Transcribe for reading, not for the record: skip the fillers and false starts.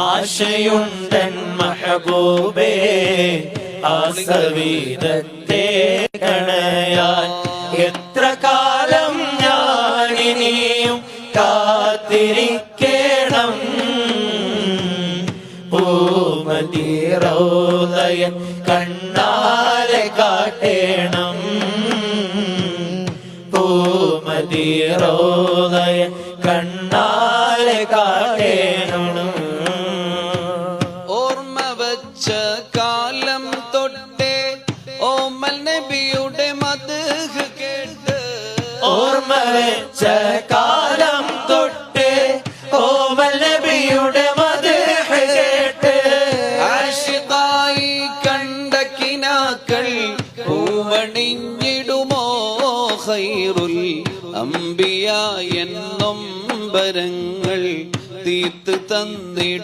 ആശയുണ്ടൻ മഹബൂബേ ആസവീതത്തെ കണയാൻ എത്ര കാലം ഞാനിനിയും കാത്തിരിക്കണം പൂമതി റൗളയൻ കണ്ണാലെ കാട്ടേണം പൂമതി റൗളയൻ കണ്ണാലെ കാട്ടേണം ഓർമ്മ വച്ച കാലം തൊട്ടേ ഓമൽ നബിയുടെ മദ്ഹ് കേട്ട് ഓർമ്മ വെച്ച കാലം തൊട്ടേ ഓമൽ നബിയുടെ മദ്ഹ് കേട്ട് ആശിഖായി കണ്ട കിനാക്കൾ പൂവണിഞ്ഞിടുമോ ഖൈറുൽ അംബിയ എന്നും വരങ്ങൾ തീർത്ത് തന്നിടും